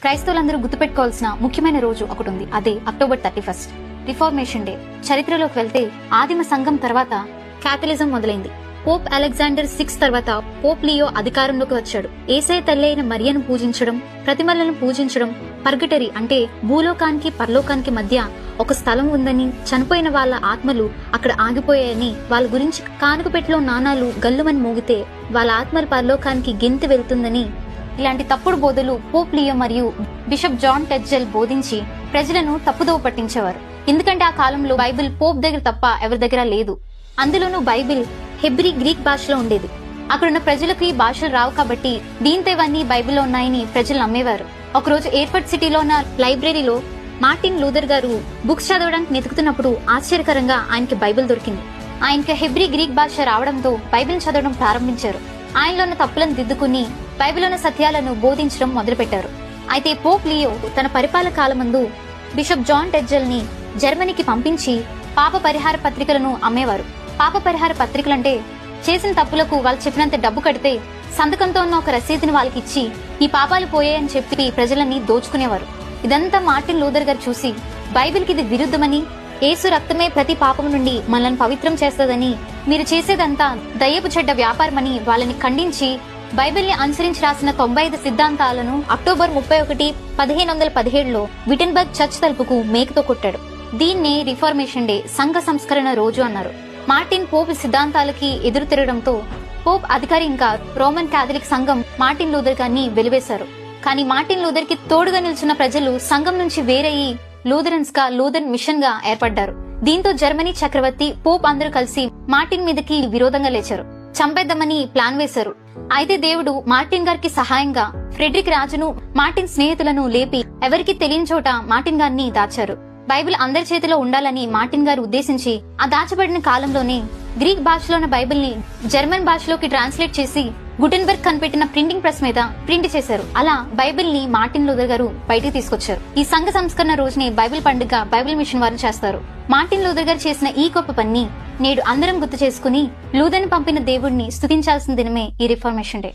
క్రైస్తవులందరూ గుర్తుపెట్టుకోవాల్సిన ముఖ్యమైన రోజు ఒకటి ఉంది. అదే అక్టోబర్ 31 రిఫార్మేషన్ డే. చరిత్రలోకి వెళ్తే ఆదిమ సంఘం తర్వాత క్యాథలిజం మొదలైంది. పోప్ అలెగ్జాండర్ 6 తర్వాత పోప్ లియో అధికారంలోకి వచ్చాడు. యేసయ్య తల్లి అయిన మరియను పూజించడం, ప్రతిమలను పూజించడం, పర్గటరీ అంటే భూలోకానికి పరలోకానికి మధ్య ఒక స్థలం ఉందని, చనిపోయిన వాళ్ళ ఆత్మలు అక్కడ ఆగిపోయాయని, వాళ్ళ గురించి కానుకపెట్టిలో నాణాలు గల్లుమని మోగితే వాళ్ళ ఆత్మలు పరలోకానికి గెంతి వెళ్తుందని, ఇలాంటి తప్పుడు బోధలు పోప్ లియో మరియు బిషప్ జాన్ టెడ్జెల్ బోధించి ప్రజలను తప్పుదోవ పట్టించేవారు. ఎందుకంటే ఆ కాలంలో బైబిల్ పోప్ దగ్గర తప్ప ఎవరి దగ్గర లేదు. అందులోనూ బైబిల్ హెబ్రీ గ్రీక్ భాషలో ఉండేది. అక్కడున్న ప్రజలకు ఈ భాషలు రావు కాబట్టి దీంతో ఇవన్నీ బైబిల్లో ఉన్నాయని ప్రజలు నమ్మేవారు. ఒకరోజు ఎయిర్పోర్ట్ సిటీలో ఉన్న లైబ్రరీలో మార్టిన్ లూథర్ గారు బుక్స్ చదవడానికి వెతుకుతున్నప్పుడు ఆశ్చర్యకరంగా ఆయనకి బైబిల్ దొరికింది. ఆయనకి హెబ్రీ గ్రీక్ భాష రావడంతో బైబిల్ చదవడం ప్రారంభించారు. ఆయనలో ఉన్న తప్పులను దిద్దుకుని బైబిల్లోని సత్యాలను బోధించడం మొదలుపెట్టారు. అయితే పోప్ లియో తన పరిపాలన కాలమందు బిషప్ జాన్ టెడ్జెల్ ని జర్మనీకి పంపించి పాప పరిహార పత్రికలను అమ్మేవారు. పాప పరిహార పత్రికలంటే చేసిన తప్పులకు వాళ్ళు చెప్పినంత డబ్బు కడితే సంతకంతో ఉన్న ఒక రసీదుని వాళ్ళకి ఇచ్చి ఈ పాపాలు పోయాయని చెప్పి ప్రజలని దోచుకునేవారు. ఇదంతా మార్టిన్ లూథర్ గారు చూసి బైబిల్కి ఇది విరుద్ధమని, యేసు రక్తమే ప్రతి పాపం నుండి మనల్ని పవిత్రం చేస్తుందని, మీరు చేసేదంతా దయ్యపు చెడ్డ వ్యాపారమని వాళ్ళని ఖండించి బైబిల్ని అనుసరించి రాసిన 95 సిద్ధాంతాలను అక్టోబర్ 31, 1517లో విటెన్బర్గ్ చర్చ్ తలుపుకు మేకతో కొట్టాడు. దీన్నే రిఫార్మేషన్ డే, సంఘ సంస్కరణ రోజు అన్నారు. మార్టిన్ పోప్ సిద్ధాంతాలకి ఎదురు తిరగడంతో పోప్ అధికారి ఇంకా రోమన్ క్యాథలిక్ సంఘం మార్టిన్ లూథర్ గారిని వెలివేశారు. కానీ మార్టిన్ లూథర్ కి తోడుగా నిల్చున్న ప్రజలు సంఘం నుంచి వేరయ్యి లూథరన్స్ గా లూథరన్ మిషన్ గా ఏర్పడ్డారు. దీంతో జర్మనీ చక్రవర్తి పోప్ అందరూ కలిసి మార్టిన్ మీదకి విరోధంగా లేచారు. చంపేద్దామని ప్లాన్ వేశారు. అయితే దేవుడు మార్టిన్ గారికి సహాయంగా ఫ్రెడరిక్ రాజును, మార్టిన్ స్నేహితులను లేపి ఎవరికి తెలియని చోట మార్టిన్ గారిని దాచారు. బైబిల్ అందరి చేతిలో ఉండాలని మార్టిన్ గారు ఉద్దేశించి ఆ దాచబడిన కాలంలోనే గ్రీక్ భాషలో ఉన్న బైబిల్ ని జర్మన్ భాషలోకి ట్రాన్స్లేట్ చేసి గుటెన్బర్గ్ కనిపెట్టిన ప్రింటింగ్ ప్రెస్ మీద ప్రింట్ చేశారు. అలా బైబిల్ ని మార్టిన్ లూథర్ గారు బయటికి తీసుకొచ్చారు. ఈ సంఘ సంస్కరణ రోజునే బైబిల్ పండుగ బైబిల్ మిషన్ వారు చేస్తారు. మార్టిన్ లూథర్ గారు చేసిన ఈ గొప్ప పని నేడు అందరం గుర్తు చేసుకుని లూథర్ ని పంపిన దేవుడిని స్తుతించాల్సిన దినమే ఈ రిఫార్మేషన్ డే.